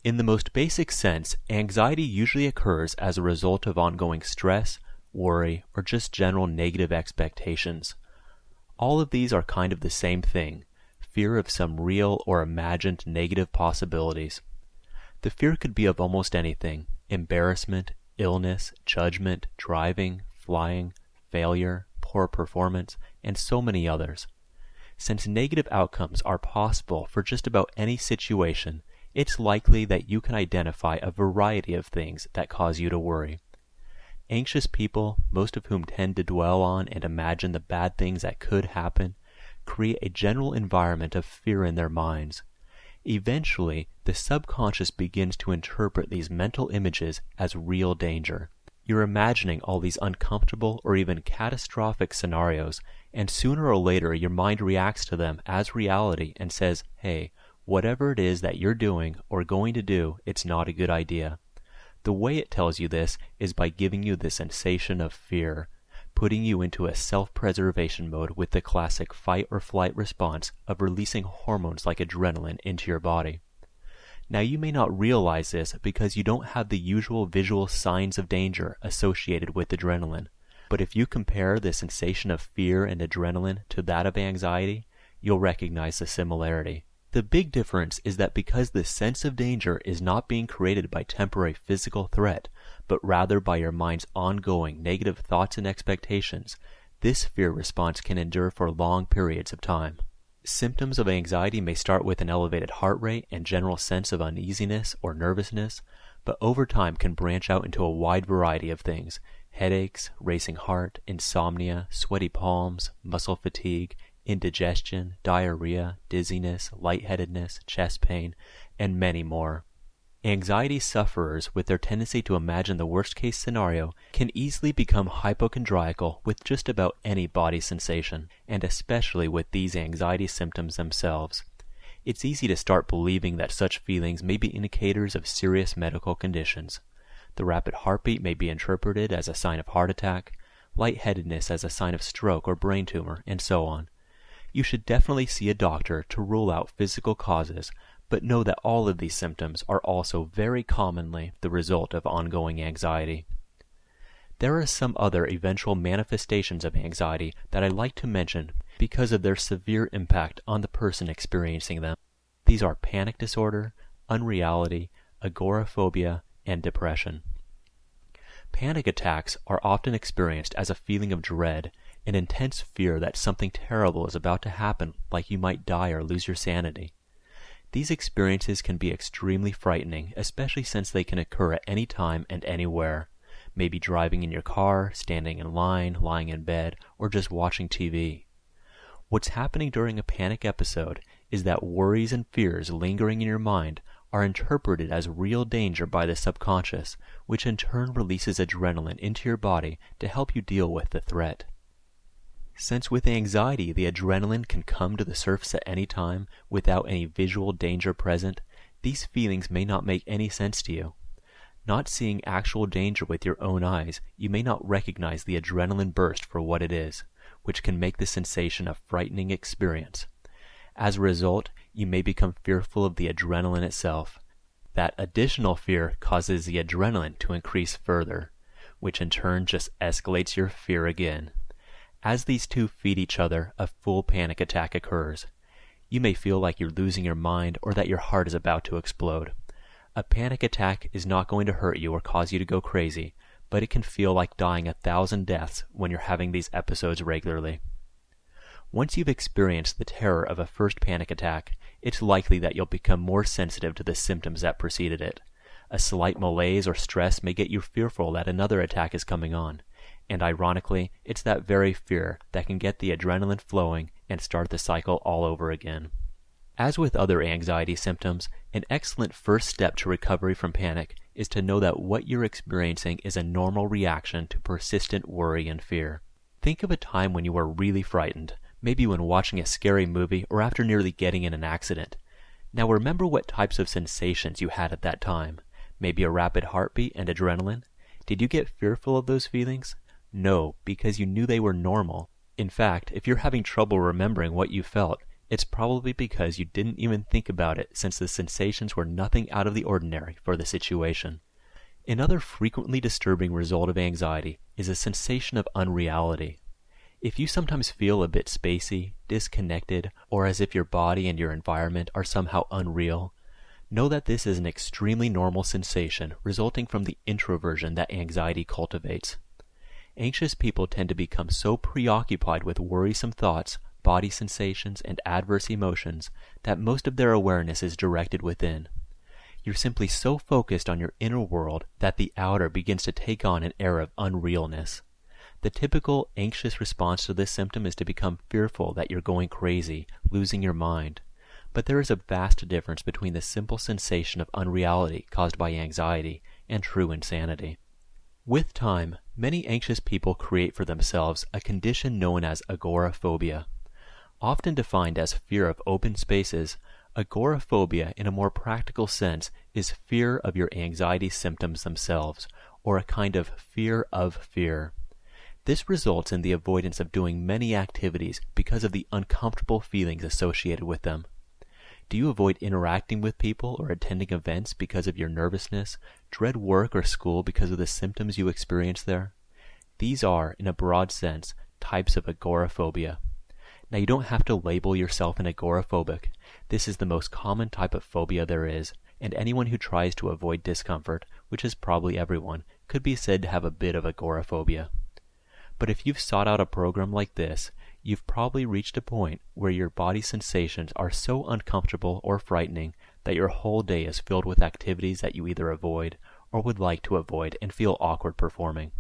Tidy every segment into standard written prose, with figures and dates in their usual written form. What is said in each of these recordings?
In the most basic sense, anxiety usually occurs as a result of ongoing stress, worry, or just general negative expectations. All of these are kind of the same thing, fear of some real or imagined negative possibilities. The fear could be of almost anything: embarrassment, illness, judgment, driving, flying, failure, poor performance, and so many others. Since negative outcomes are possible for just about any situation, it's likely that you can identify a variety of things that cause you to worry. Anxious people, most of whom tend to dwell on and imagine the bad things that could happen, create a general environment of fear in their minds. Eventually, the subconscious begins to interpret these mental images as real danger. You're imagining all these uncomfortable or even catastrophic scenarios, and sooner or later your mind reacts to them as reality and says, hey, whatever it is that you're doing or going to do, it's not a good idea. The way it tells you this is by giving you the sensation of fear, putting you into a self-preservation mode with the classic fight or flight response of releasing hormones like adrenaline into your body. Now, you may not realize this because you don't have the usual visual signs of danger associated with adrenaline, but if you compare the sensation of fear and adrenaline to that of anxiety, you'll recognize the similarity. The big difference is that because the sense of danger is not being created by temporary physical threat, but rather by your mind's ongoing negative thoughts and expectations, this fear response can endure for long periods of time. Symptoms of anxiety may start with an elevated heart rate and general sense of uneasiness or nervousness, but over time can branch out into a wide variety of things: headaches, racing heart, insomnia, sweaty palms, muscle fatigue, indigestion, diarrhea, dizziness, lightheadedness, chest pain, and many more. Anxiety sufferers, with their tendency to imagine the worst-case scenario, can easily become hypochondriacal with just about any body sensation, and especially with these anxiety symptoms themselves. It's easy to start believing that such feelings may be indicators of serious medical conditions. The rapid heartbeat may be interpreted as a sign of heart attack, lightheadedness as a sign of stroke or brain tumor, and so on. You should definitely see a doctor to rule out physical causes, but know that all of these symptoms are also very commonly the result of ongoing anxiety. There are some other eventual manifestations of anxiety that I like to mention because of their severe impact on the person experiencing them. These are panic disorder, unreality, agoraphobia, and depression. Panic attacks are often experienced as a feeling of dread, an intense fear that something terrible is about to happen, like you might die or lose your sanity. These experiences can be extremely frightening, especially since they can occur at any time and anywhere. Maybe driving in your car, standing in line, lying in bed, or just watching TV. What's happening during a panic episode is that worries and fears lingering in your mind are interpreted as real danger by the subconscious, which in turn releases adrenaline into your body to help you deal with the threat. Since with anxiety the adrenaline can come to the surface at any time without any visual danger present, these feelings may not make any sense to you. Not seeing actual danger with your own eyes, you may not recognize the adrenaline burst for what it is, which can make the sensation a frightening experience. As a result, you may become fearful of the adrenaline itself. That additional fear causes the adrenaline to increase further, which in turn just escalates your fear again. As these two feed each other, a full panic attack occurs. You may feel like you're losing your mind or that your heart is about to explode. A panic attack is not going to hurt you or cause you to go crazy, but it can feel like dying 1,000 deaths when you're having these episodes regularly. Once you've experienced the terror of a first panic attack, it's likely that you'll become more sensitive to the symptoms that preceded it. A slight malaise or stress may get you fearful that another attack is coming on. And ironically, it's that very fear that can get the adrenaline flowing and start the cycle all over again. As with other anxiety symptoms, an excellent first step to recovery from panic is to know that what you're experiencing is a normal reaction to persistent worry and fear. Think of a time when you were really frightened, maybe when watching a scary movie or after nearly getting in an accident. Now remember what types of sensations you had at that time. Maybe a rapid heartbeat and adrenaline. Did you get fearful of those feelings? No, because you knew they were normal. In fact, if you're having trouble remembering what you felt, It's probably because you didn't even think about it since the sensations were nothing out of the ordinary for the situation. Another frequently disturbing result of anxiety is a sensation of unreality. If you sometimes feel a bit spacey, disconnected, or as if your body and your environment are somehow unreal, know that this is an extremely normal sensation resulting from the introversion that anxiety cultivates. Anxious people tend to become so preoccupied with worrisome thoughts, body sensations, and adverse emotions that most of their awareness is directed within. You're simply so focused on your inner world that the outer begins to take on an air of unrealness. The typical anxious response to this symptom is to become fearful that you're going crazy, losing your mind. But there is a vast difference between the simple sensation of unreality caused by anxiety and true insanity. With time, many anxious people create for themselves a condition known as agoraphobia. Often defined as fear of open spaces, agoraphobia in a more practical sense is fear of your anxiety symptoms themselves, or a kind of fear of fear. This results in the avoidance of doing many activities because of the uncomfortable feelings associated with them. Do you avoid interacting with people or attending events because of your nervousness, dread work or school because of the symptoms you experience there? These are, in a broad sense, types of agoraphobia. Now, you don't have to label yourself an agoraphobic. This is the most common type of phobia there is, and anyone who tries to avoid discomfort, which is probably everyone, could be said to have a bit of agoraphobia. But if you've sought out a program like this, you've probably reached a point where your body sensations are so uncomfortable or frightening that your whole day is filled with activities that you either avoid or would like to avoid and feel awkward performing.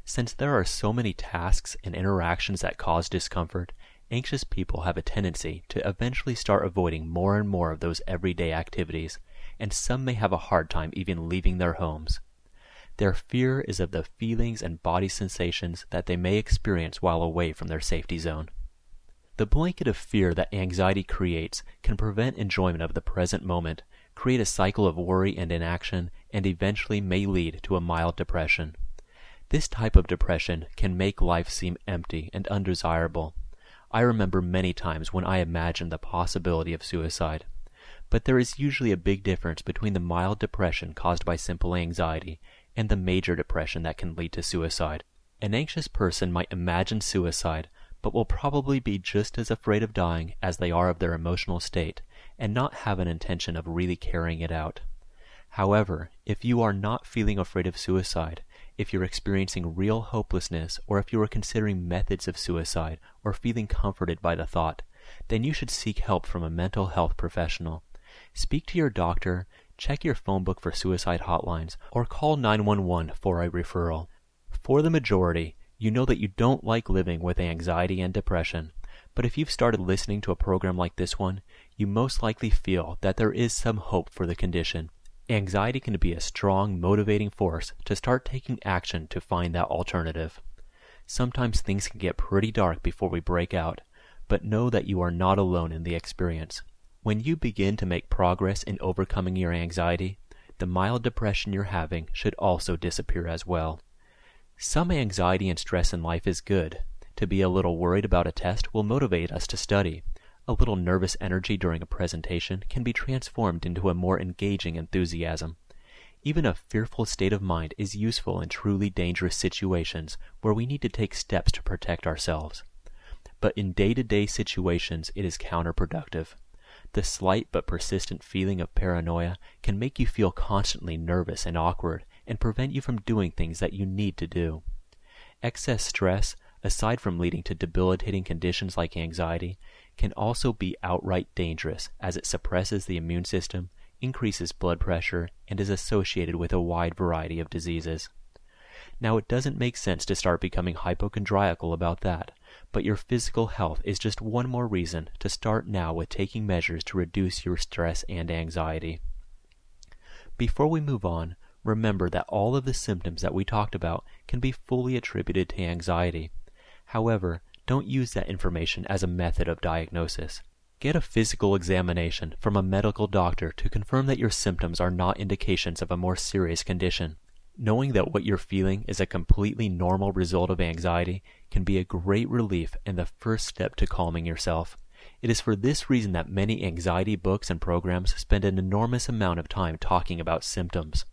Since there are so many tasks and interactions that cause discomfort, anxious people have a tendency to eventually start avoiding more and more of those everyday activities, and some may have a hard time even leaving their homes. Their fear is of the feelings and body sensations that they may experience while away from their safety zone. The blanket of fear that anxiety creates can prevent enjoyment of the present moment, create a cycle of worry and inaction, and eventually may lead to a mild depression. This type of depression can make life seem empty and undesirable. I remember many times when I imagined the possibility of suicide. But there is usually a big difference between the mild depression caused by simple anxiety and the major depression that can lead to suicide. An anxious person might imagine suicide, but will probably be just as afraid of dying as they are of their emotional state, and not have an intention of really carrying it out. However, if you are not feeling afraid of suicide, if you're experiencing real hopelessness, or if you are considering methods of suicide, or feeling comforted by the thought, then you should seek help from a mental health professional. Speak to your doctor, check your phone book for suicide hotlines, or call 911 for a referral. For the majority, you know that you don't like living with anxiety and depression, but if you've started listening to a program like this one, you most likely feel that there is some hope for the condition. Anxiety can be a strong, motivating force to start taking action to find that alternative. Sometimes things can get pretty dark before we break out, but know that you are not alone in the experience. When you begin to make progress in overcoming your anxiety, the mild depression you're having should also disappear as well. Some anxiety and stress in life is good. To be a little worried about a test will motivate us to study. A little nervous energy during a presentation can be transformed into a more engaging enthusiasm. Even a fearful state of mind is useful in truly dangerous situations where we need to take steps to protect ourselves. But in day-to-day situations, it is counterproductive. The slight but persistent feeling of paranoia can make you feel constantly nervous and awkward and prevent you from doing things that you need to do. Excess stress, aside from leading to debilitating conditions like anxiety, can also be outright dangerous as it suppresses the immune system, increases blood pressure, and is associated with a wide variety of diseases. Now, it doesn't make sense to start becoming hypochondriacal about that, but your physical health is just one more reason to start now with taking measures to reduce your stress and anxiety. Before we move on, remember that all of the symptoms that we talked about can be fully attributed to anxiety. However, don't use that information as a method of diagnosis. Get a physical examination from a medical doctor to confirm that your symptoms are not indications of a more serious condition. Knowing that what you're feeling is a completely normal result of anxiety can be a great relief and the first step to calming yourself. It is for this reason that many anxiety books and programs spend an enormous amount of time talking about symptoms.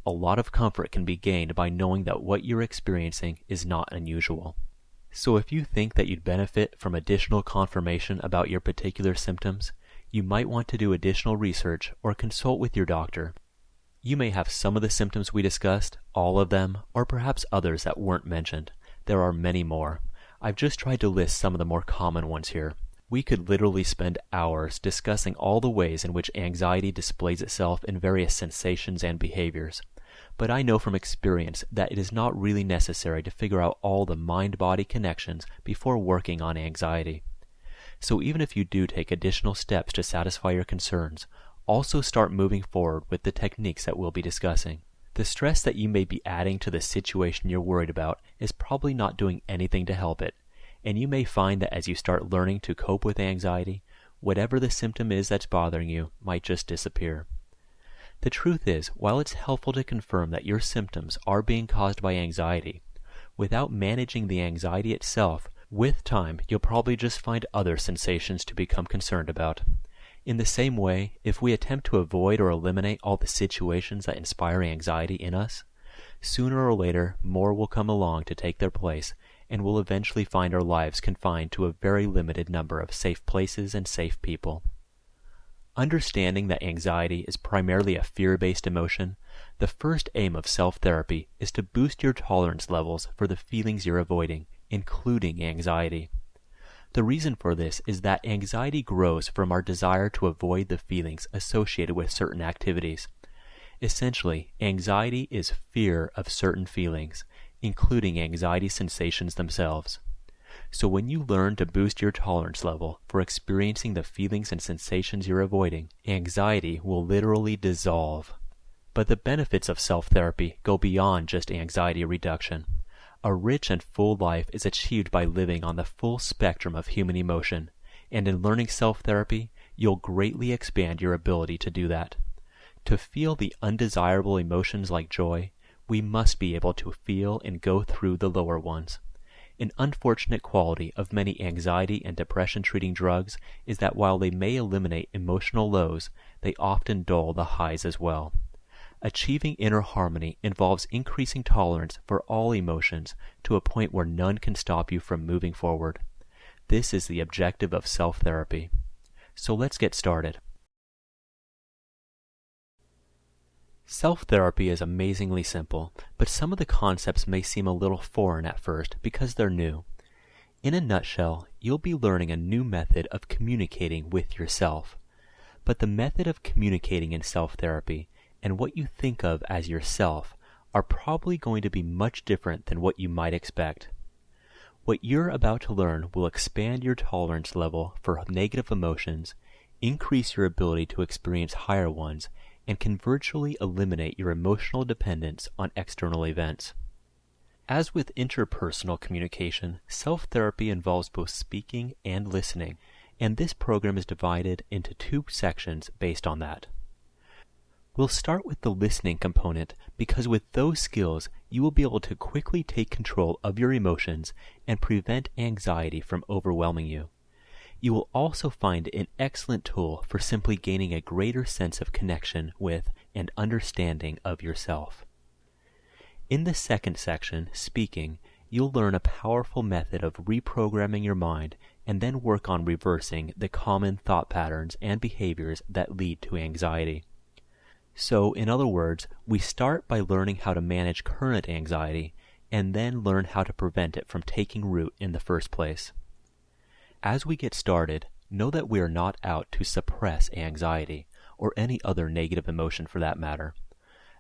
A lot of comfort can be gained by knowing that what you're experiencing is not unusual. So if you think that you'd benefit from additional confirmation about your particular symptoms, you might want to do additional research or consult with your doctor. You may have some of the symptoms we discussed, all of them, or perhaps others that weren't mentioned. There are many more. I've just tried to list some of the more common ones here. We could literally spend hours discussing all the ways in which anxiety displays itself in various sensations and behaviors. But I know from experience that it is not really necessary to figure out all the mind-body connections before working on anxiety. So even if you do take additional steps to satisfy your concerns, also start moving forward with the techniques that we'll be discussing. The stress that you may be adding to the situation you're worried about is probably not doing anything to help it, and you may find that as you start learning to cope with anxiety, whatever the symptom is that's bothering you might just disappear. The truth is, while it's helpful to confirm that your symptoms are being caused by anxiety, without managing the anxiety itself, with time you'll probably just find other sensations to become concerned about. In the same way, if we attempt to avoid or eliminate all the situations that inspire anxiety in us, sooner or later more will come along to take their place, and we'll eventually find our lives confined to a very limited number of safe places and safe people. Understanding that anxiety is primarily a fear-based emotion, the first aim of self-therapy is to boost your tolerance levels for the feelings you're avoiding, including anxiety. The reason for this is that anxiety grows from our desire to avoid the feelings associated with certain activities. Essentially, anxiety is fear of certain feelings, including anxiety sensations themselves. So when you learn to boost your tolerance level for experiencing the feelings and sensations you're avoiding, anxiety will literally dissolve. But the benefits of self-therapy go beyond just anxiety reduction. A rich and full life is achieved by living on the full spectrum of human emotion, and in learning self-therapy, you'll greatly expand your ability to do that. To feel the undesirable emotions like joy, we must be able to feel and go through the lower ones. An unfortunate quality of many anxiety and depression treating drugs is that while they may eliminate emotional lows, they often dull the highs as well. Achieving inner harmony involves increasing tolerance for all emotions to a point where none can stop you from moving forward. This is the objective of self-therapy. So let's get started. Self-therapy is amazingly simple, but some of the concepts may seem a little foreign at first because they're new. In a nutshell, you'll be learning a new method of communicating with yourself. But the method of communicating in self-therapy and what you think of as yourself are probably going to be much different than what you might expect. What you're about to learn will expand your tolerance level for negative emotions, increase your ability to experience higher ones, and can virtually eliminate your emotional dependence on external events. As with interpersonal communication, self-therapy involves both speaking and listening, and this program is divided into 2 sections based on that. We'll start with the listening component because with those skills, you will be able to quickly take control of your emotions and prevent anxiety from overwhelming you. You will also find an excellent tool for simply gaining a greater sense of connection with and understanding of yourself. In the second section, speaking, you'll learn a powerful method of reprogramming your mind and then work on reversing the common thought patterns and behaviors that lead to anxiety. So, in other words, we start by learning how to manage current anxiety and then learn how to prevent it from taking root in the first place. As we get started, know that we are not out to suppress anxiety, or any other negative emotion for that matter.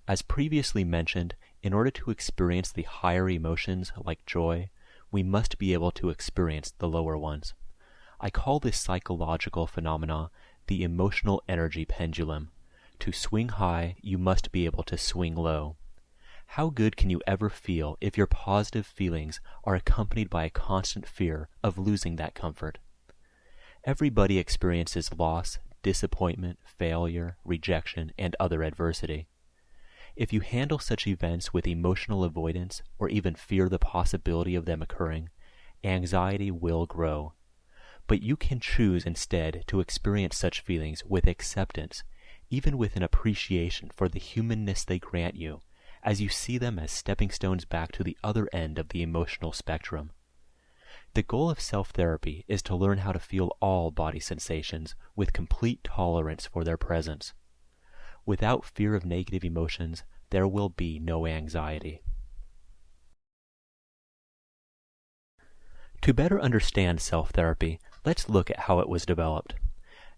As previously mentioned, in order to experience the higher emotions like joy, we must be able to experience the lower ones. I call this psychological phenomena the emotional energy pendulum. To swing high, you must be able to swing low. How good can you ever feel if your positive feelings are accompanied by a constant fear of losing that comfort? Everybody experiences loss, disappointment, failure, rejection, and other adversity. If you handle such events with emotional avoidance or even fear the possibility of them occurring, anxiety will grow. but you can choose instead to experience such feelings with acceptance, even with an appreciation for the humanness they grant you, as you see them as stepping stones back to the other end of the emotional spectrum. The goal of self-therapy is to learn how to feel all body sensations with complete tolerance for their presence. Without fear of negative emotions, there will be no anxiety. To better understand self-therapy, let's look at how it was developed.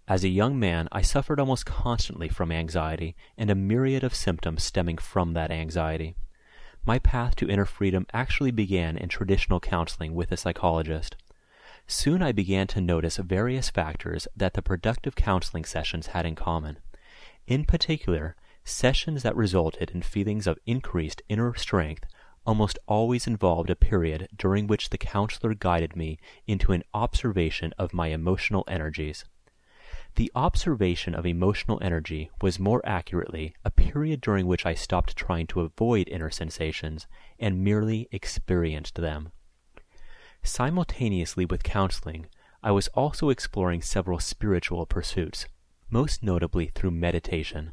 As a young man, I suffered almost constantly from anxiety and a myriad of symptoms stemming from that anxiety. My path to inner freedom actually began in traditional counseling with a psychologist. Soon I began to notice various factors that the productive counseling sessions had in common. In particular, sessions that resulted in feelings of increased inner strength almost always involved a period during which the counselor guided me into an observation of my emotional energies. The observation of emotional energy was more accurately a period during which I stopped trying to avoid inner sensations and merely experienced them. Simultaneously with counseling, I was also exploring several spiritual pursuits, most notably through meditation.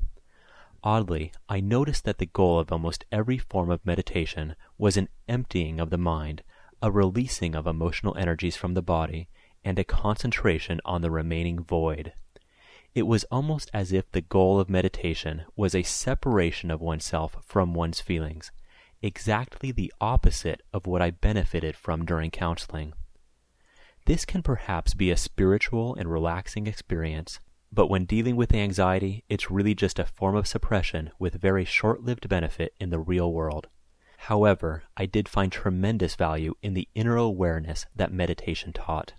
Oddly, I noticed that the goal of almost every form of meditation was an emptying of the mind, a releasing of emotional energies from the body, and a concentration on the remaining void. It was almost as if the goal of meditation was a separation of oneself from one's feelings, exactly the opposite of what I benefited from during counseling. This can perhaps be a spiritual and relaxing experience, but when dealing with anxiety, it's really just a form of suppression with very short-lived benefit in the real world. However, I did find tremendous value in the inner awareness that meditation taught.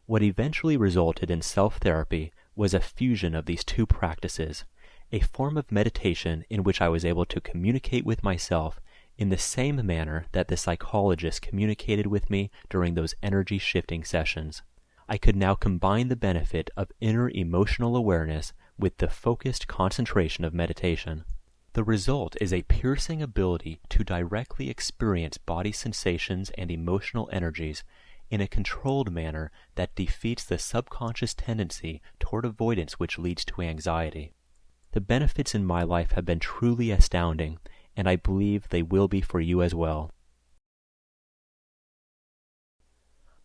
What eventually resulted in self-therapy was a fusion of these two practices, a form of meditation in which I was able to communicate with myself in the same manner that the psychologist communicated with me during those energy-shifting sessions. I could now combine the benefit of inner emotional awareness with the focused concentration of meditation. The result is a piercing ability to directly experience body sensations and emotional energies in a controlled manner that defeats the subconscious tendency toward avoidance which leads to anxiety. The benefits in my life have been truly astounding, and I believe they will be for you as well.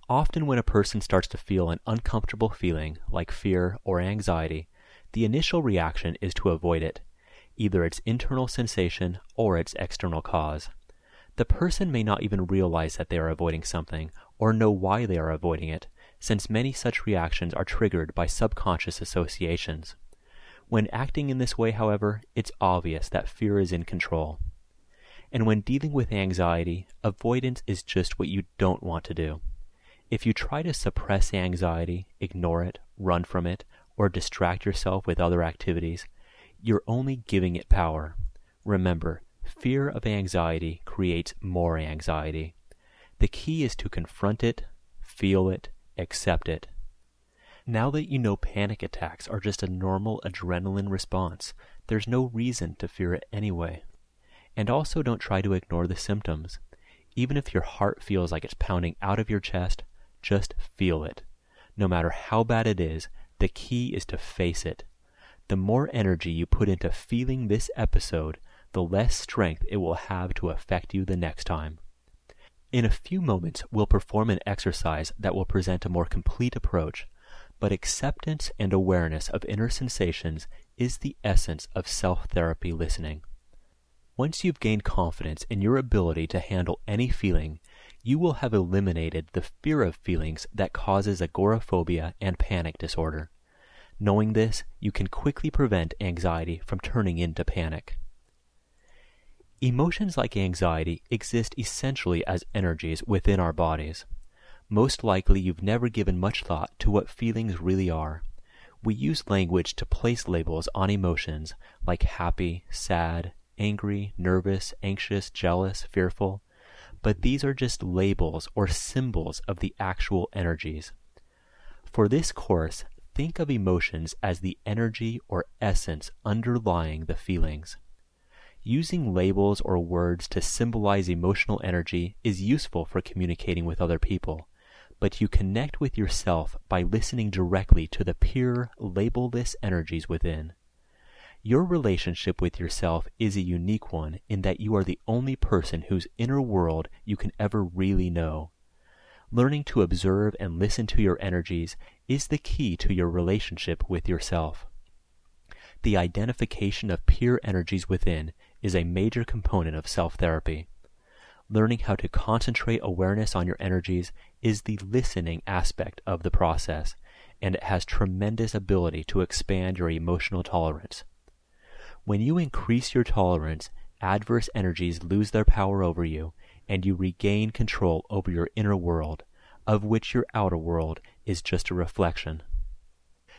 Often when a person starts to feel an uncomfortable feeling, like fear or anxiety, the initial reaction is to avoid it, either its internal sensation or its external cause. The person may not even realize that they are avoiding something or know why they are avoiding it, since many such reactions are triggered by subconscious associations. When acting in this way, however, it's obvious that fear is in control. And when dealing with anxiety, avoidance is just what you don't want to do. If you try to suppress anxiety, ignore it, run from it, or distract yourself with other activities, you're only giving it power. Remember, fear of anxiety creates more anxiety. The key is to confront it, feel it, accept it. Now that you know panic attacks are just a normal adrenaline response, there's no reason to fear it anyway. And also don't try to ignore the symptoms. Even if your heart feels like it's pounding out of your chest, just feel it. No matter how bad it is, the key is to face it. The more energy you put into feeling this episode, the less strength it will have to affect you the next time. In a few moments, we'll perform an exercise that will present a more complete approach, but acceptance and awareness of inner sensations is the essence of self-therapy listening. Once you've gained confidence in your ability to handle any feeling, you will have eliminated the fear of feelings that causes agoraphobia and panic disorder. Knowing this, you can quickly prevent anxiety from turning into panic. Emotions like anxiety exist essentially as energies within our bodies. Most likely you've never given much thought to what feelings really are. We use language to place labels on emotions like happy, sad, angry, nervous, anxious, jealous, fearful, but these are just labels or symbols of the actual energies. For this course, think of emotions as the energy or essence underlying the feelings. Using labels or words to symbolize emotional energy is useful for communicating with other people, but you connect with yourself by listening directly to the pure, label-less energies within. Your relationship with yourself is a unique one in that you are the only person whose inner world you can ever really know. Learning to observe and listen to your energies is the key to your relationship with yourself. The identification of pure energies within is a major component of self-therapy. Learning how to concentrate awareness on your energies is the listening aspect of the process, and it has tremendous ability to expand your emotional tolerance. When you increase your tolerance, adverse energies lose their power over you, and you regain control over your inner world, of which your outer world is just a reflection.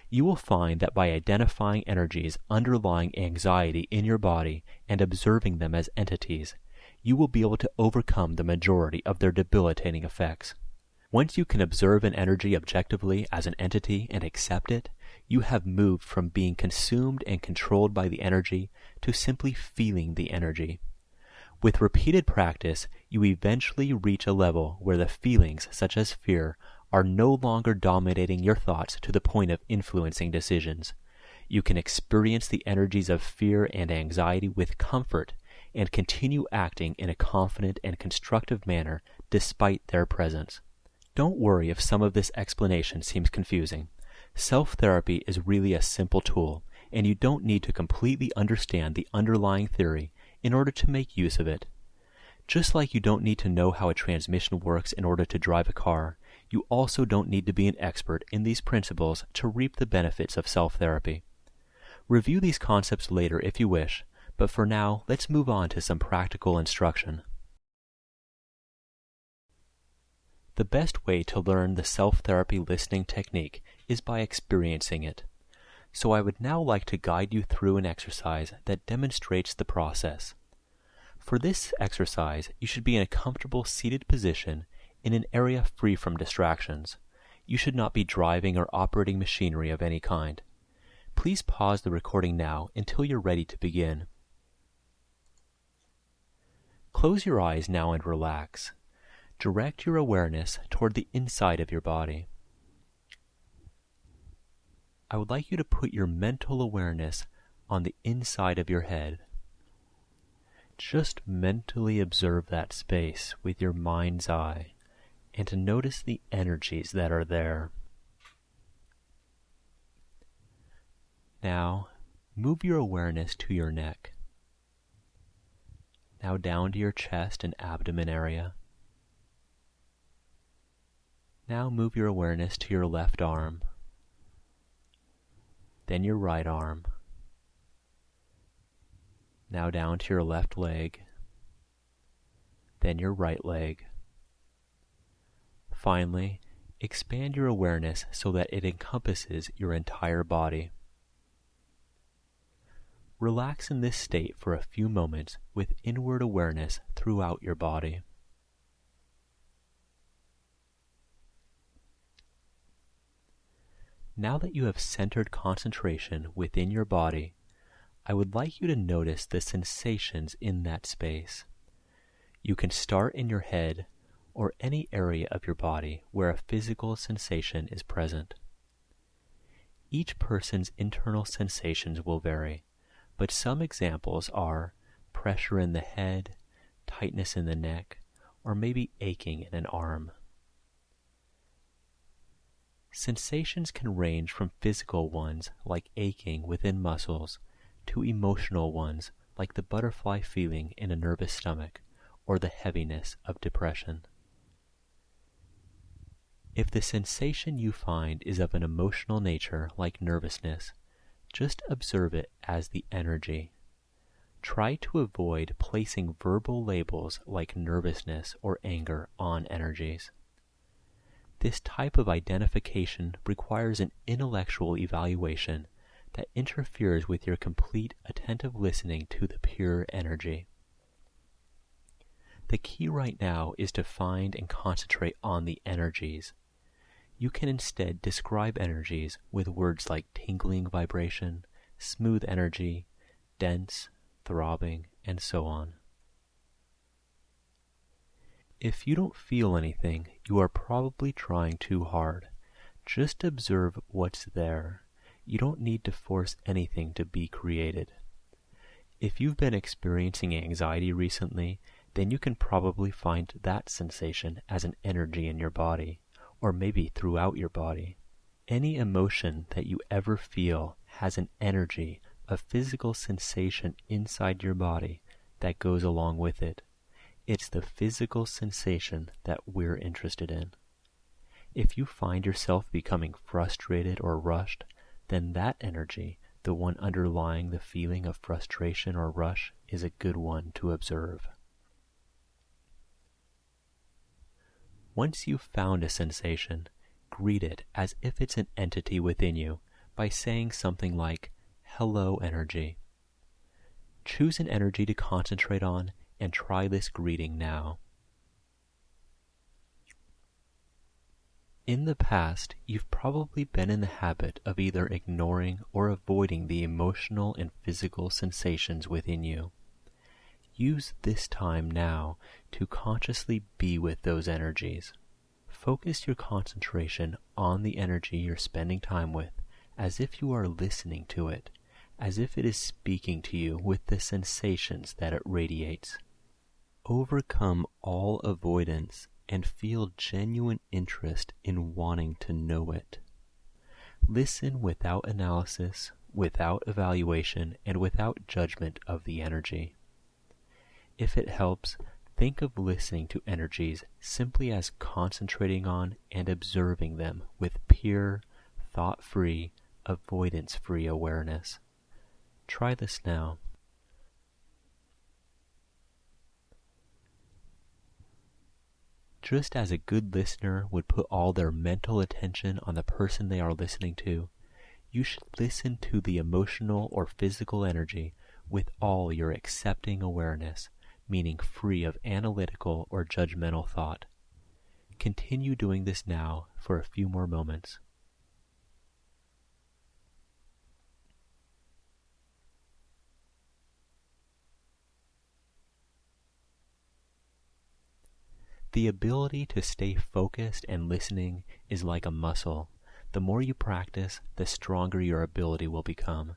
You will find that by identifying energies underlying anxiety in your body and observing them as entities, you will be able to overcome the majority of their debilitating effects. Once you can observe an energy objectively as an entity and accept it, you have moved from being consumed and controlled by the energy to simply feeling the energy. With repeated practice, you eventually reach a level where the feelings, such as fear, are no longer dominating your thoughts to the point of influencing decisions. You can experience the energies of fear and anxiety with comfort and continue acting in a confident and constructive manner despite their presence. Don't worry if some of this explanation seems confusing. Self-therapy is really a simple tool, and you don't need to completely understand the underlying theory in order to make use of it. Just like you don't need to know how a transmission works in order to drive a car, you also don't need to be an expert in these principles to reap the benefits of self-therapy. Review these concepts later if you wish, but for now, let's move on to some practical instruction. The best way to learn the self-therapy listening technique is by experiencing it. So I would now like to guide you through an exercise that demonstrates the process. For this exercise, you should be in a comfortable seated position in an area free from distractions. You should not be driving or operating machinery of any kind. Please pause the recording now until you're ready to begin. Close your eyes now and relax. Direct your awareness toward the inside of your body. I would like you to put your mental awareness on the inside of your head. Just mentally observe that space with your mind's eye and to notice the energies that are there. Now, move your awareness to your neck. Now down to your chest and abdomen area. Now move your awareness to your left arm, then your right arm, now down to your left leg, then your right leg. Finally, expand your awareness so that it encompasses your entire body. Relax in this state for a few moments with inward awareness throughout your body. Now that you have centered concentration within your body, I would like you to notice the sensations in that space. You can start in your head or any area of your body where a physical sensation is present. Each person's internal sensations will vary, but some examples are pressure in the head, tightness in the neck, or maybe aching in an arm. Sensations can range from physical ones like aching within muscles to emotional ones like the butterfly feeling in a nervous stomach or the heaviness of depression. If the sensation you find is of an emotional nature like nervousness, just observe it as the energy. Try to avoid placing verbal labels like nervousness or anger on energies. This type of identification requires an intellectual evaluation that interferes with your complete attentive listening to the pure energy. The key right now is to find and concentrate on the energies. You can instead describe energies with words like tingling vibration, smooth energy, dense, throbbing, and so on. If you don't feel anything, you are probably trying too hard. Just observe what's there. You don't need to force anything to be created. If you've been experiencing anxiety recently, then you can probably find that sensation as an energy in your body, or maybe throughout your body. Any emotion that you ever feel has an energy, a physical sensation inside your body that goes along with it. It's the physical sensation that we're interested in. If you find yourself becoming frustrated or rushed, then that energy, the one underlying the feeling of frustration or rush, is a good one to observe. Once you've found a sensation, greet it as if it's an entity within you by saying something like, "Hello, energy." Choose an energy to concentrate on and try this greeting now. In the past, you've probably been in the habit of either ignoring or avoiding the emotional and physical sensations within you. Use this time now to consciously be with those energies. Focus your concentration on the energy you're spending time with, as if you are listening to it, as if it is speaking to you with the sensations that it radiates. Overcome all avoidance and feel genuine interest in wanting to know it. Listen without analysis, without evaluation, and without judgment of the energy. If it helps, think of listening to energies simply as concentrating on and observing them with pure, thought-free, avoidance-free awareness. Try this now. Just as a good listener would put all their mental attention on the person they are listening to, you should listen to the emotional or physical energy with all your accepting awareness, meaning free of analytical or judgmental thought. Continue doing this now for a few more moments. The ability to stay focused and listening is like a muscle. The more you practice, the stronger your ability will become.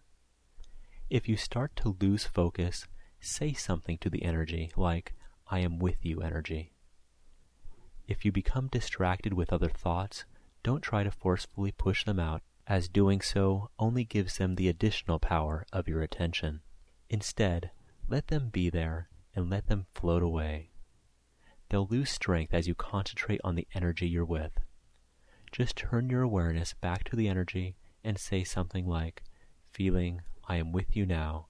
If you start to lose focus, say something to the energy like, "I am with you, energy." If you become distracted with other thoughts, don't try to forcefully push them out, as doing so only gives them the additional power of your attention. Instead, let them be there and let them float away. They'll lose strength as you concentrate on the energy you're with. Just turn your awareness back to the energy and say something like, "Feeling, I am with you now.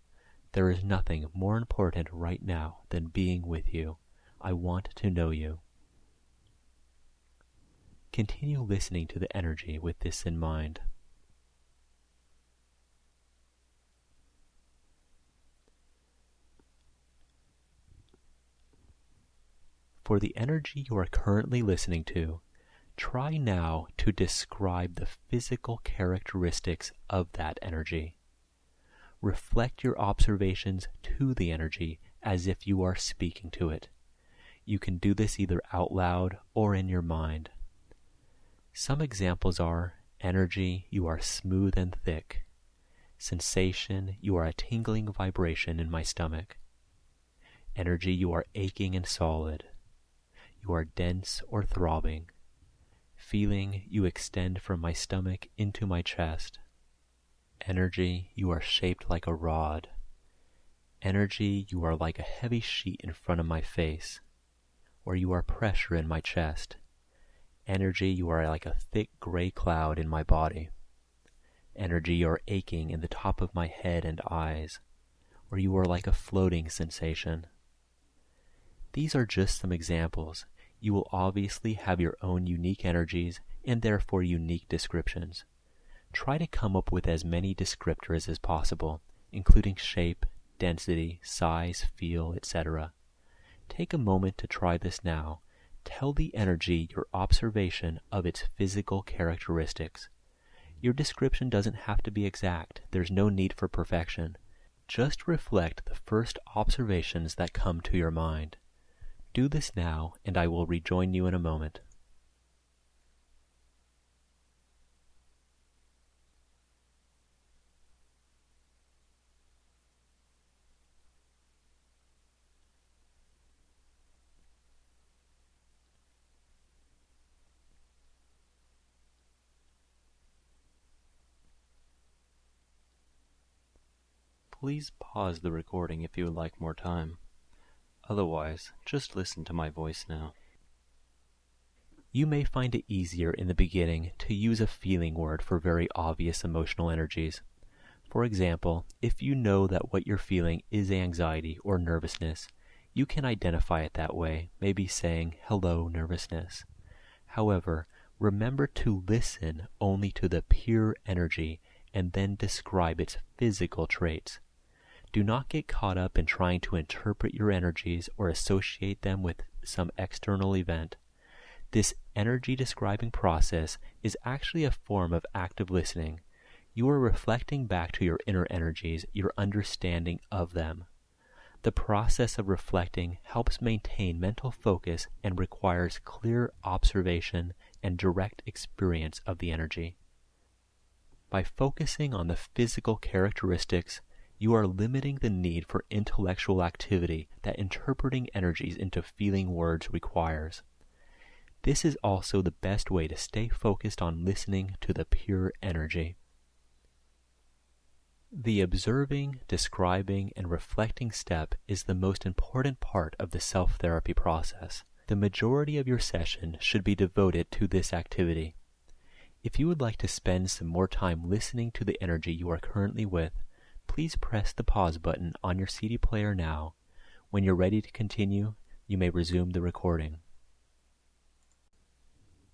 There is nothing more important right now than being with you. I want to know you." Continue listening to the energy with this in mind. For the energy you are currently listening to, try now to describe the physical characteristics of that energy. Reflect your observations to the energy as if you are speaking to it. You can do this either out loud or in your mind. Some examples are, energy, you are smooth and thick. Sensation, you are a tingling vibration in my stomach. Energy, you are aching and solid. You are dense or throbbing. Feeling, you extend from my stomach into my chest. Energy, you are shaped like a rod. Energy, you are like a heavy sheet in front of my face, or you are pressure in my chest. Energy, you are like a thick gray cloud in my body. Energy, you are aching in the top of my head and eyes, or you are like a floating sensation. These are just some examples. You will obviously have your own unique energies and therefore unique descriptions. Try to come up with as many descriptors as possible, including shape, density, size, feel, etc. Take a moment to try this now. Tell the energy your observation of its physical characteristics. Your description doesn't have to be exact. There's no need for perfection. Just reflect the first observations that come to your mind. Do this now, and I will rejoin you in a moment. Please pause the recording if you would like more time. Otherwise, just listen to my voice now. You may find it easier in the beginning to use a feeling word for very obvious emotional energies. For example, if you know that what you're feeling is anxiety or nervousness, you can identify it that way, maybe saying, "Hello, nervousness." However, remember to listen only to the pure energy and then describe its physical traits. Do not get caught up in trying to interpret your energies or associate them with some external event. This energy describing process is actually a form of active listening. You are reflecting back to your inner energies your understanding of them. The process of reflecting helps maintain mental focus and requires clear observation and direct experience of the energy. By focusing on the physical characteristics, you are limiting the need for intellectual activity that interpreting energies into feeling words requires. This is also the best way to stay focused on listening to the pure energy. The observing, describing, and reflecting step is the most important part of the self-therapy process. The majority of your session should be devoted to this activity. If you would like to spend some more time listening to the energy you are currently with, please press the pause button on your CD player now. When you're ready to continue, you may resume the recording.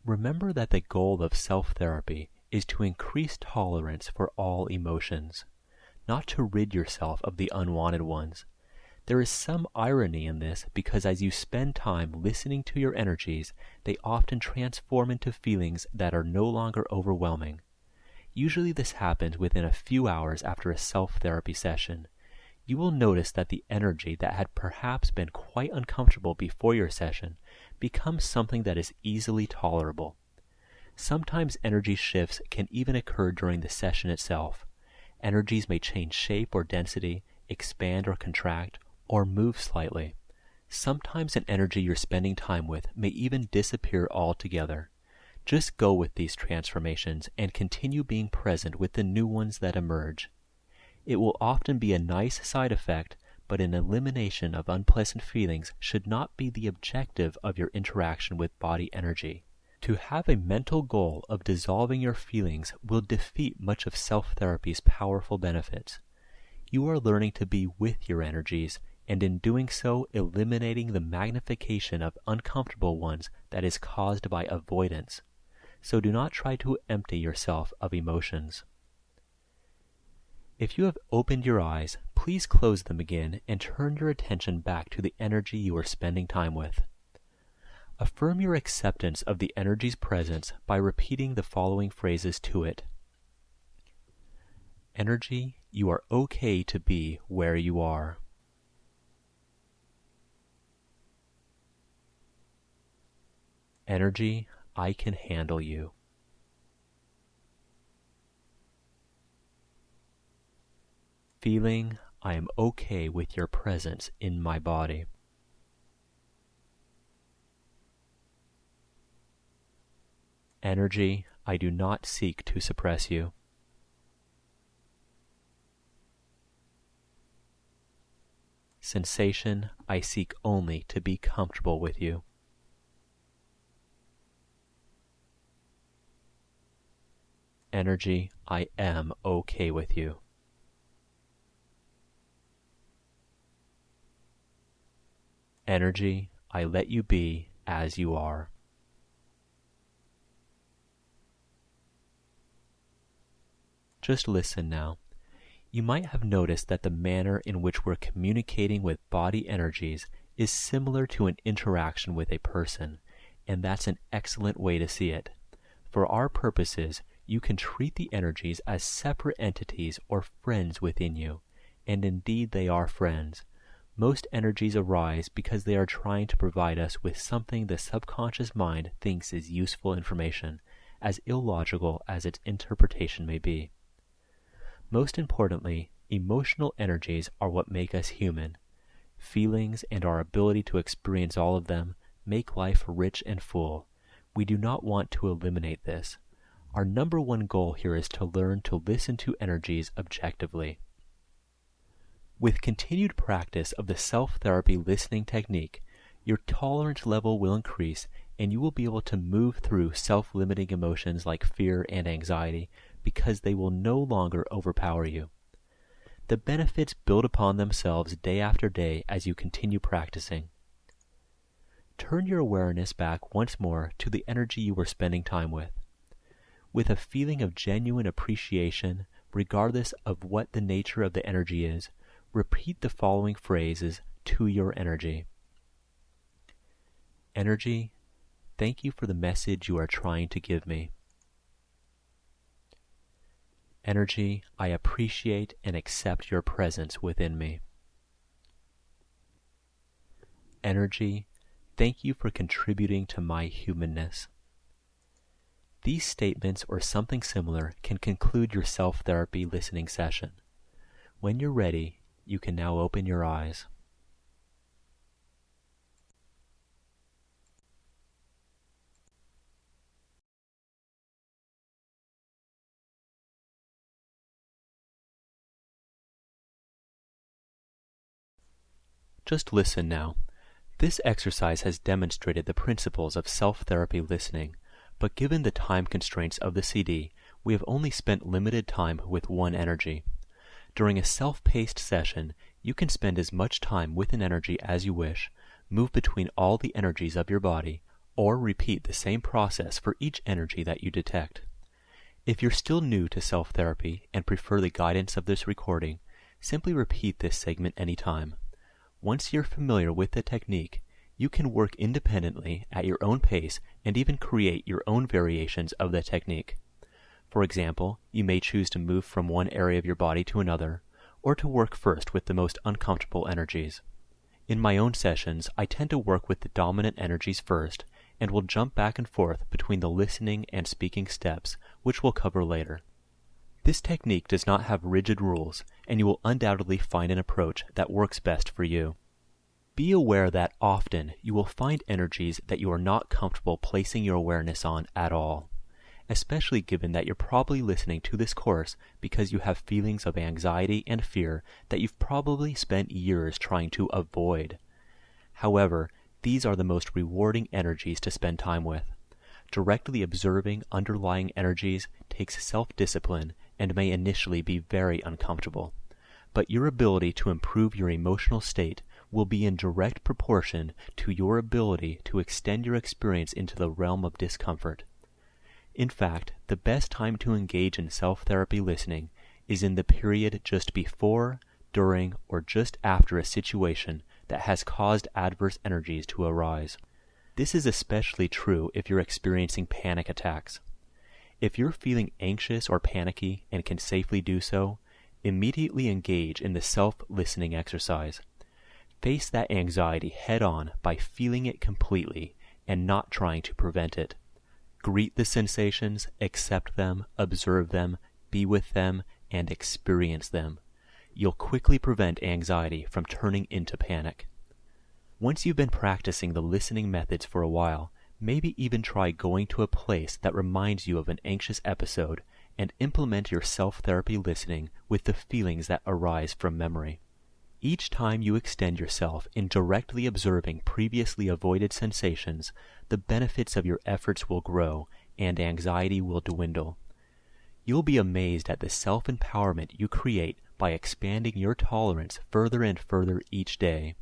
Remember that the goal of self-therapy is to increase tolerance for all emotions, not to rid yourself of the unwanted ones. There is some irony in this because as you spend time listening to your energies, they often transform into feelings that are no longer overwhelming. Usually this happens within a few hours after a self-therapy session. You will notice that the energy that had perhaps been quite uncomfortable before your session becomes something that is easily tolerable. Sometimes energy shifts can even occur during the session itself. Energies may change shape or density, expand or contract, or move slightly. Sometimes an energy you're spending time with may even disappear altogether. Just go with these transformations and continue being present with the new ones that emerge. It will often be a nice side effect, but an elimination of unpleasant feelings should not be the objective of your interaction with body energy. To have a mental goal of dissolving your feelings will defeat much of self-therapy's powerful benefits. You are learning to be with your energies, and in doing so eliminating the magnification of uncomfortable ones that is caused by avoidance. So do not try to empty yourself of emotions. If you have opened your eyes, please close them again and turn your attention back to the energy you are spending time with. Affirm your acceptance of the energy's presence by repeating the following phrases to it. Energy, you are okay to be where you are. Energy, I can handle you. Feeling, I am okay with your presence in my body. Energy, I do not seek to suppress you. Sensation, I seek only to be comfortable with you. Energy, I am okay with you. Energy, I let you be as you are. Just listen now. You might have noticed that the manner in which we're communicating with body energies is similar to an interaction with a person, and that's an excellent way to see it. For our purposes, you can treat the energies as separate entities or friends within you, and indeed they are friends. Most energies arise because they are trying to provide us with something the subconscious mind thinks is useful information, as illogical as its interpretation may be. Most importantly, emotional energies are what make us human. Feelings and our ability to experience all of them make life rich and full. We do not want to eliminate this. Our number one goal here is to learn to listen to energies objectively. With continued practice of the self-therapy listening technique, your tolerance level will increase and you will be able to move through self-limiting emotions like fear and anxiety because they will no longer overpower you. The benefits build upon themselves day after day as you continue practicing. Turn your awareness back once more to the energy you were spending time with. With a feeling of genuine appreciation, regardless of what the nature of the energy is, repeat the following phrases to your energy. Energy, thank you for the message you are trying to give me. Energy, I appreciate and accept your presence within me. Energy, thank you for contributing to my humanness. These statements or something similar can conclude your self-therapy listening session. When you're ready, you can now open your eyes. Just listen now. This exercise has demonstrated the principles of self-therapy listening, but given the time constraints of the CD, we have only spent limited time with one energy. During a self-paced session, you can spend as much time with an energy as you wish, move between all the energies of your body, or repeat the same process for each energy that you detect. If you're still new to self-therapy and prefer the guidance of this recording, simply repeat this segment anytime. Once you're familiar with the technique, you can work independently at your own pace and even create your own variations of the technique. For example, you may choose to move from one area of your body to another, or to work first with the most uncomfortable energies. In my own sessions, I tend to work with the dominant energies first, and will jump back and forth between the listening and speaking steps, which we'll cover later. This technique does not have rigid rules, and you will undoubtedly find an approach that works best for you. Be aware that often you will find energies that you are not comfortable placing your awareness on at all, especially given that you're probably listening to this course because you have feelings of anxiety and fear that you've probably spent years trying to avoid. However, these are the most rewarding energies to spend time with. Directly observing underlying energies takes self-discipline and may initially be very uncomfortable, but your ability to improve your emotional state will be in direct proportion to your ability to extend your experience into the realm of discomfort. In fact, the best time to engage in self-therapy listening is in the period just before, during, or just after a situation that has caused adverse energies to arise. This is especially true if you're experiencing panic attacks. If you're feeling anxious or panicky and can safely do so, immediately engage in the self-listening exercise. Face that anxiety head-on by feeling it completely and not trying to prevent it. Greet the sensations, accept them, observe them, be with them, and experience them. You'll quickly prevent anxiety from turning into panic. Once you've been practicing the listening methods for a while, maybe even try going to a place that reminds you of an anxious episode and implement your self-therapy listening with the feelings that arise from memory. Each time you extend yourself in directly observing previously avoided sensations, the benefits of your efforts will grow and anxiety will dwindle. You'll be amazed at the self-empowerment you create by expanding your tolerance further and further each day.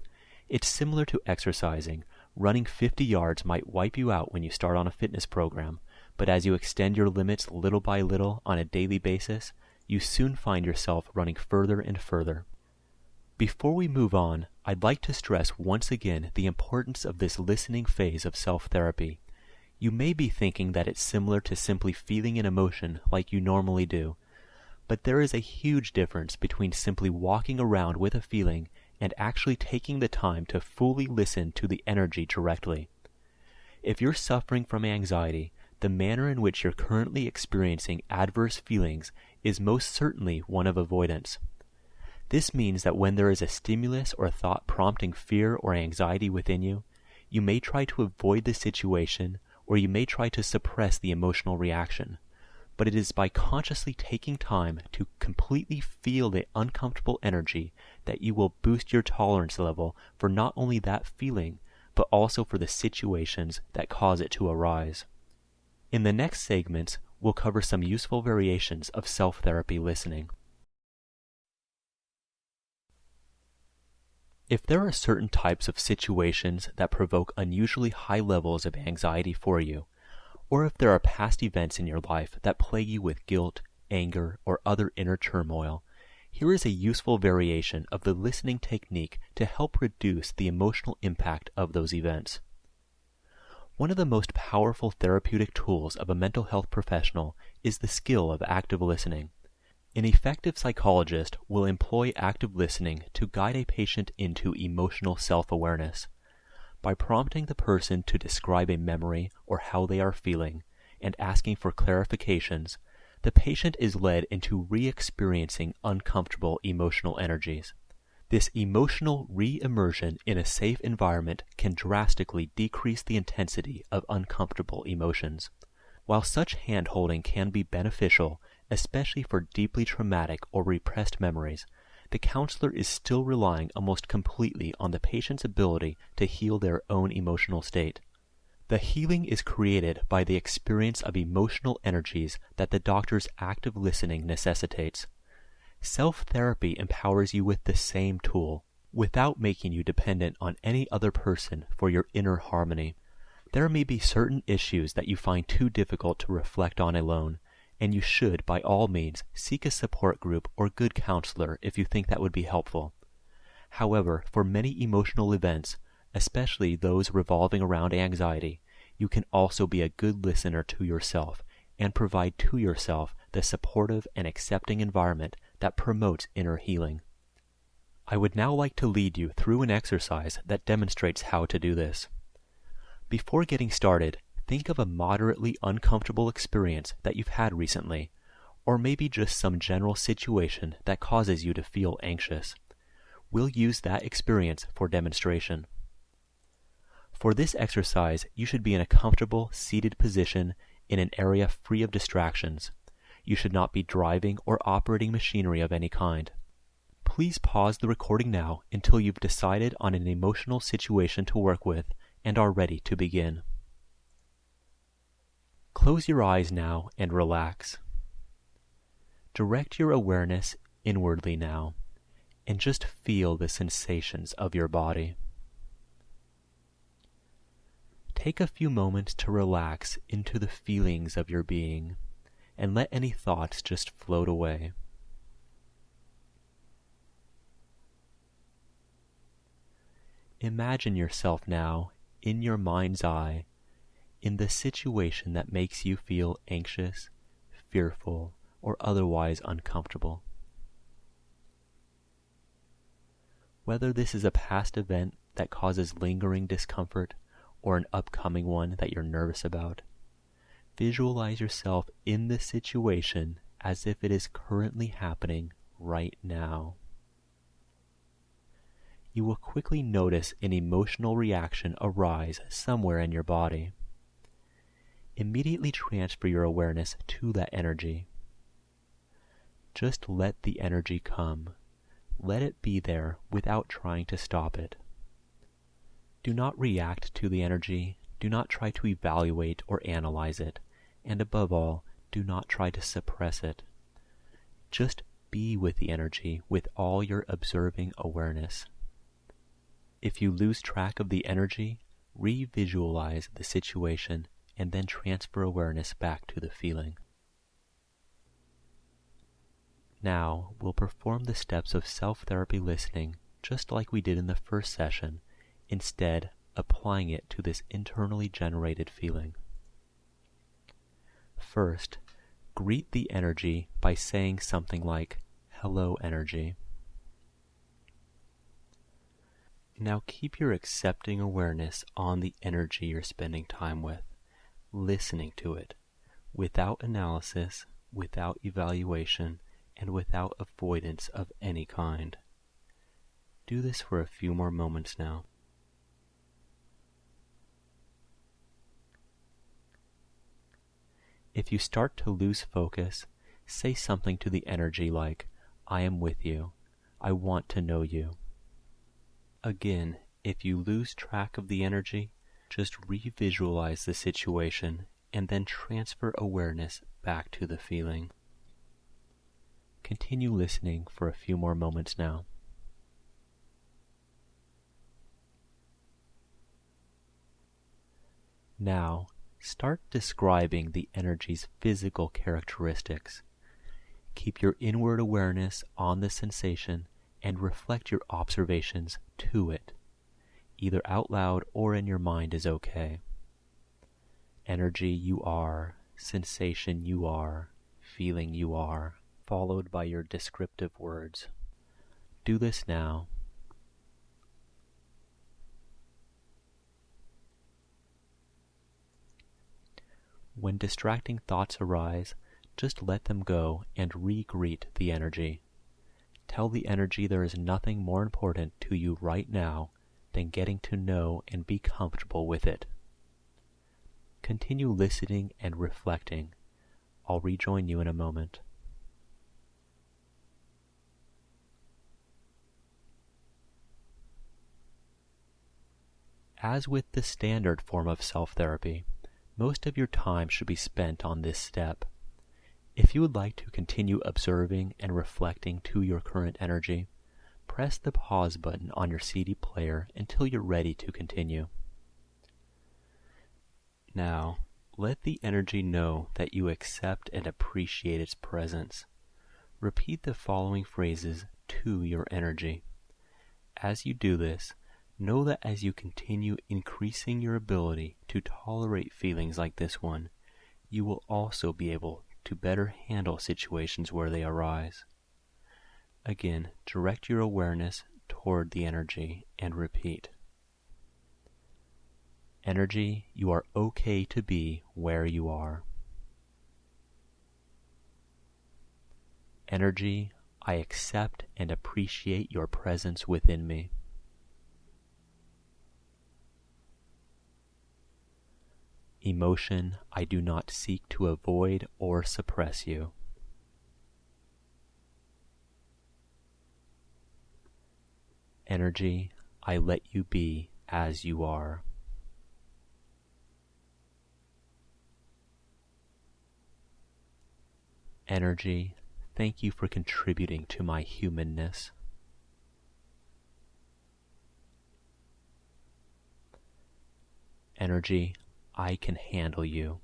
It's similar to exercising. Running 50 yards might wipe you out when you start on a fitness program, but as you extend your limits little by little on a daily basis, you soon find yourself running further and further. Before we move on, I'd like to stress once again the importance of this listening phase of self-therapy. You may be thinking that it's similar to simply feeling an emotion like you normally do, but there is a huge difference between simply walking around with a feeling and actually taking the time to fully listen to the energy directly. If you're suffering from anxiety, the manner in which you're currently experiencing adverse feelings is most certainly one of avoidance. This means that when there is a stimulus or thought prompting fear or anxiety within you, you may try to avoid the situation or you may try to suppress the emotional reaction. But it is by consciously taking time to completely feel the uncomfortable energy that you will boost your tolerance level for not only that feeling, but also for the situations that cause it to arise. In the next segments, we'll cover some useful variations of self-therapy listening. If there are certain types of situations that provoke unusually high levels of anxiety for you, or if there are past events in your life that plague you with guilt, anger, or other inner turmoil, here is a useful variation of the listening technique to help reduce the emotional impact of those events. One of the most powerful therapeutic tools of a mental health professional is the skill of active listening. An effective psychologist will employ active listening to guide a patient into emotional self-awareness. By prompting the person to describe a memory or how they are feeling, and asking for clarifications, the patient is led into re-experiencing uncomfortable emotional energies. This emotional re-immersion in a safe environment can drastically decrease the intensity of uncomfortable emotions. While such hand-holding can be beneficial, especially for deeply traumatic or repressed memories, the counselor is still relying almost completely on the patient's ability to heal their own emotional state. The healing is created by the experience of emotional energies that the doctor's active listening necessitates. Self-therapy empowers you with the same tool, without making you dependent on any other person for your inner harmony. There may be certain issues that you find too difficult to reflect on alone, and you should, by all means, seek a support group or good counselor if you think that would be helpful. However, for many emotional events, especially those revolving around anxiety, you can also be a good listener to yourself and provide to yourself the supportive and accepting environment that promotes inner healing. I would now like to lead you through an exercise that demonstrates how to do this. Before getting started, think of a moderately uncomfortable experience that you've had recently, or maybe just some general situation that causes you to feel anxious. We'll use that experience for demonstration. For this exercise, you should be in a comfortable, seated position in an area free of distractions. You should not be driving or operating machinery of any kind. Please pause the recording now until you've decided on an emotional situation to work with and are ready to begin. Close your eyes now and relax. Direct your awareness inwardly now and just feel the sensations of your body. Take a few moments to relax into the feelings of your being and let any thoughts just float away. Imagine yourself now, in your mind's eye, in the situation that makes you feel anxious, fearful, or otherwise uncomfortable. Whether this is a past event that causes lingering discomfort or an upcoming one that you're nervous about, visualize yourself in the situation as if it is currently happening right now. You will quickly notice an emotional reaction arise somewhere in your body. Immediately transfer your awareness to that energy. Just let the energy come. Let it be there without trying to stop it. Do not react to the energy. Do not try to evaluate or analyze it. And above all, do not try to suppress it. Just be with the energy with all your observing awareness. If you lose track of the energy, re-visualize the situation and then transfer awareness back to the feeling. Now, we'll perform the steps of self-therapy listening just like we did in the first session, instead applying it to this internally generated feeling. First, greet the energy by saying something like, "Hello, energy." Now keep your accepting awareness on the energy you're spending time with, listening to it, without analysis, without evaluation, and without avoidance of any kind. Do this for a few more moments now. If you start to lose focus, say something to the energy like, "I am with you. I want to know you." Again, if you lose track of the energy, just revisualize the situation and then transfer awareness back to the feeling. Continue listening for a few more moments now. Now, start describing the energy's physical characteristics. Keep your inward awareness on the sensation and reflect your observations to it. Either out loud or in your mind is okay. Energy you are, sensation you are, feeling you are, followed by your descriptive words. Do this now. When distracting thoughts arise, just let them go and re-greet the energy. Tell the energy there is nothing more important to you right now than getting to know and be comfortable with it. Continue listening and reflecting. I'll rejoin you in a moment. As with the standard form of self-therapy, most of your time should be spent on this step. If you would like to continue observing and reflecting to your current energy, press the pause button on your CD player until you're ready to continue. Now, let the energy know that you accept and appreciate its presence. Repeat the following phrases to your energy. As you do this, know that as you continue increasing your ability to tolerate feelings like this one, you will also be able to better handle situations where they arise. Again, direct your awareness toward the energy and repeat. Energy, you are okay to be where you are. Energy, I accept and appreciate your presence within me. Emotion, I do not seek to avoid or suppress you. Energy, I let you be as you are. Energy, thank you for contributing to my humanness. Energy, I can handle you.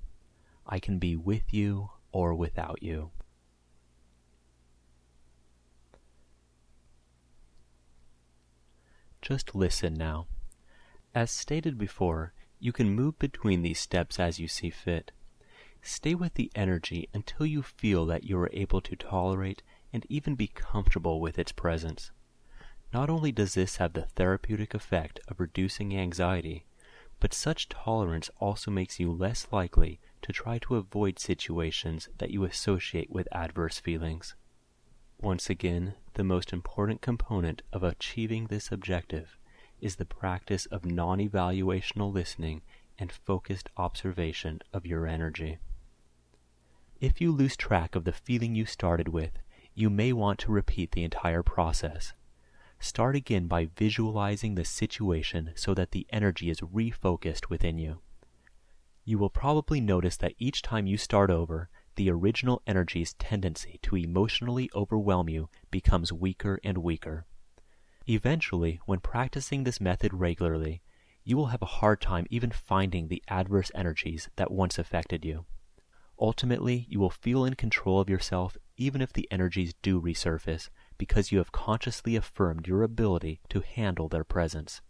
I can be with you or without you. Just listen now. As stated before, you can move between these steps as you see fit. Stay with the energy until you feel that you are able to tolerate and even be comfortable with its presence. Not only does this have the therapeutic effect of reducing anxiety, but such tolerance also makes you less likely to try to avoid situations that you associate with adverse feelings. Once again, the most important component of achieving this objective is the practice of non-evaluational listening and focused observation of your energy. If you lose track of the feeling you started with, you may want to repeat the entire process. Start again by visualizing the situation so that the energy is refocused within you. You will probably notice that each time you start over, the original energy's tendency to emotionally overwhelm you becomes weaker and weaker. Eventually, when practicing this method regularly, you will have a hard time even finding the adverse energies that once affected you. Ultimately, you will feel in control of yourself even if the energies do resurface, because you have consciously affirmed your ability to handle their presence.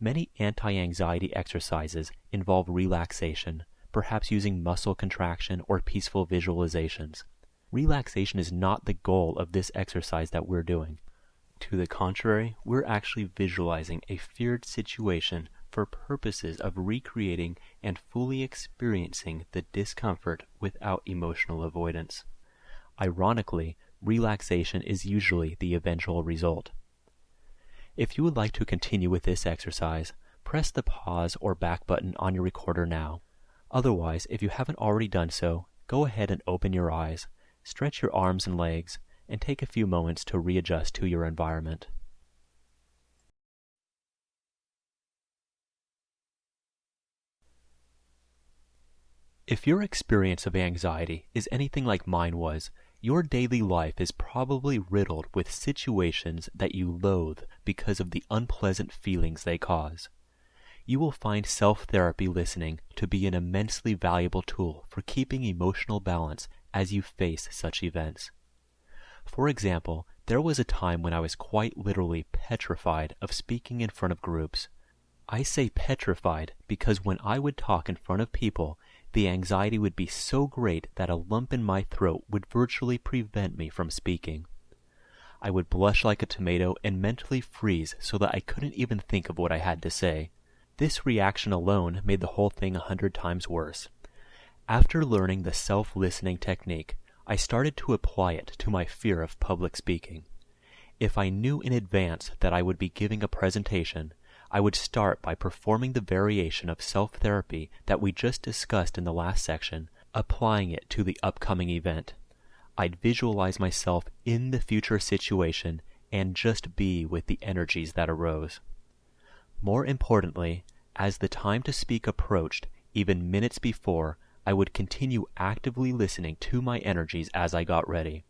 Many anti-anxiety exercises involve relaxation, perhaps using muscle contraction or peaceful visualizations. Relaxation is not the goal of this exercise that we're doing. To the contrary, we're actually visualizing a feared situation for purposes of recreating and fully experiencing the discomfort without emotional avoidance. Ironically, relaxation is usually the eventual result. If you would like to continue with this exercise, press the pause or back button on your recorder now. Otherwise, if you haven't already done so, go ahead and open your eyes, stretch your arms and legs, and take a few moments to readjust to your environment. If your experience of anxiety is anything like mine was, your daily life is probably riddled with situations that you loathe because of the unpleasant feelings they cause. You will find self-therapy listening to be an immensely valuable tool for keeping emotional balance as you face such events. For example, there was a time when I was quite literally petrified of speaking in front of groups. I say petrified because when I would talk in front of people, the anxiety would be so great that a lump in my throat would virtually prevent me from speaking. I would blush like a tomato and mentally freeze so that I couldn't even think of what I had to say. This reaction alone made the whole thing 100 times worse. After learning the self-listening technique, I started to apply it to my fear of public speaking. If I knew in advance that I would be giving a presentation, I would start by performing the variation of self-therapy that we just discussed in the last section, applying it to the upcoming event. I'd visualize myself in the future situation and just be with the energies that arose. More importantly, as the time to speak approached, even minutes before, I would continue actively listening to my energies as I got ready.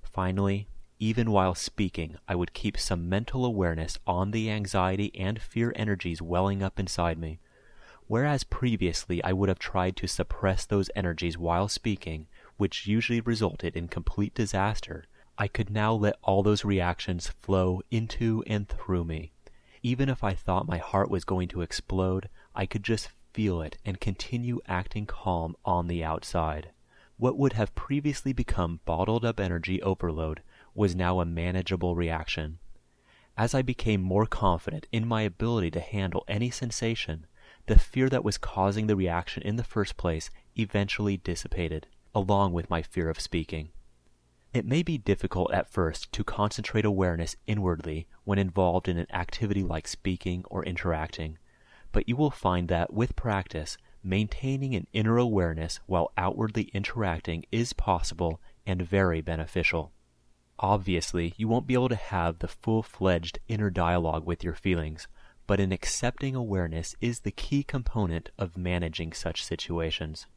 Finally, even while speaking, I would keep some mental awareness on the anxiety and fear energies welling up inside me. Whereas previously I would have tried to suppress those energies while speaking, which usually resulted in complete disaster, I could now let all those reactions flow into and through me. Even if I thought my heart was going to explode, I could just feel it and continue acting calm on the outside. What would have previously become bottled up energy overload was now a manageable reaction. As I became more confident in my ability to handle any sensation, the fear that was causing the reaction in the first place eventually dissipated, along with my fear of speaking. It may be difficult at first to concentrate awareness inwardly when involved in an activity like speaking or interacting, but you will find that with practice, maintaining an inner awareness while outwardly interacting is possible and very beneficial. Obviously, you won't be able to have the full-fledged inner dialogue with your feelings, but an accepting awareness is the key component of managing such situations.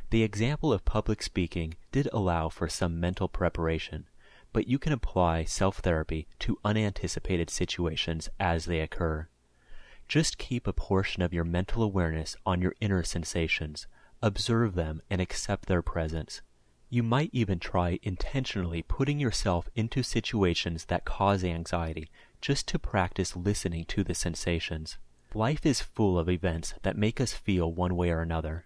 The example of public speaking did allow for some mental preparation, but you can apply self-therapy to unanticipated situations as they occur. Just keep a portion of your mental awareness on your inner sensations, observe them, and accept their presence. You might even try intentionally putting yourself into situations that cause anxiety, just to practice listening to the sensations. Life is full of events that make us feel one way or another.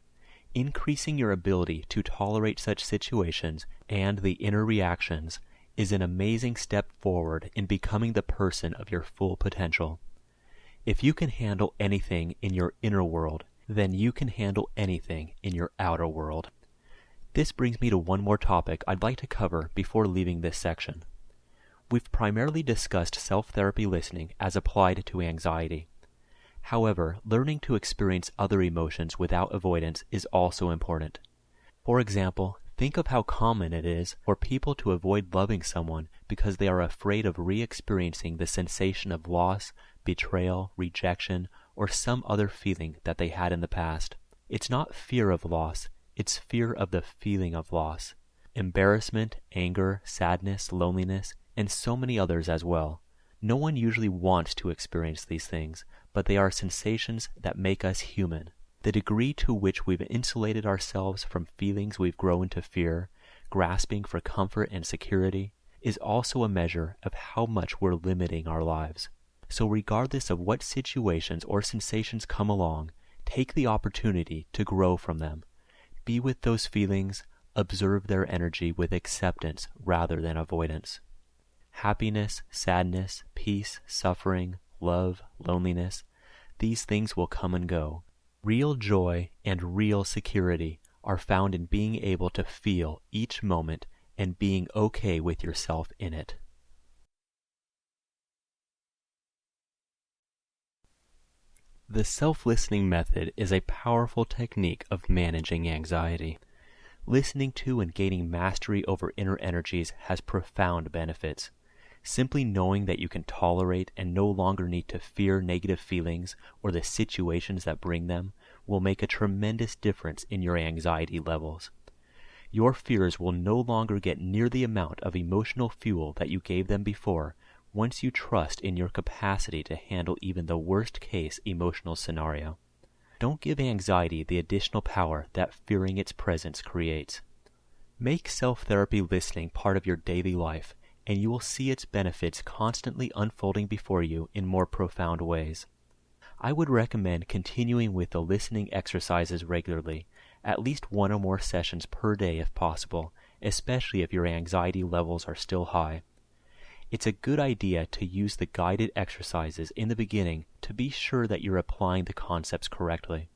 Increasing your ability to tolerate such situations and the inner reactions is an amazing step forward in becoming the person of your full potential. If you can handle anything in your inner world, then you can handle anything in your outer world. This brings me to one more topic I'd like to cover before leaving this section. We've primarily discussed self-therapy listening as applied to anxiety. However, learning to experience other emotions without avoidance is also important. For example, think of how common it is for people to avoid loving someone because they are afraid of re-experiencing the sensation of loss, betrayal, rejection, or some other feeling that they had in the past. It's not fear of loss, it's fear of the feeling of loss. Embarrassment, anger, sadness, loneliness, and so many others as well. No one usually wants to experience these things, but they are sensations that make us human. The degree to which we've insulated ourselves from feelings we've grown to fear, grasping for comfort and security, is also a measure of how much we're limiting our lives. So regardless of what situations or sensations come along, take the opportunity to grow from them. Be with those feelings, observe their energy with acceptance rather than avoidance. Happiness, sadness, peace, suffering, love, loneliness, these things will come and go. Real joy and real security are found in being able to feel each moment and being okay with yourself in it. The self-listening method is a powerful technique of managing anxiety. Listening to and gaining mastery over inner energies has profound benefits. Simply knowing that you can tolerate and no longer need to fear negative feelings or the situations that bring them will make a tremendous difference in your anxiety levels. Your fears will no longer get near the amount of emotional fuel that you gave them before once you trust in your capacity to handle even the worst-case emotional scenario. Don't give anxiety the additional power that fearing its presence creates. Make self-therapy listening part of your daily life, and you will see its benefits constantly unfolding before you in more profound ways. I would recommend continuing with the listening exercises regularly, at least 1 or more sessions per day if possible, especially if your anxiety levels are still high. It's a good idea to use the guided exercises in the beginning to be sure that you're applying the concepts correctly.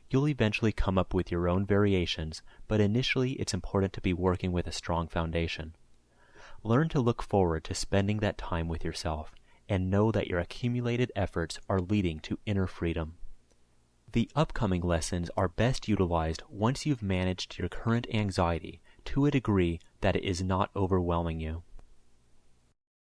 You'll eventually come up with your own variations, but initially it's important to be working with a strong foundation. Learn to look forward to spending that time with yourself, and know that your accumulated efforts are leading to inner freedom. The upcoming lessons are best utilized once you've managed your current anxiety to a degree that it is not overwhelming you.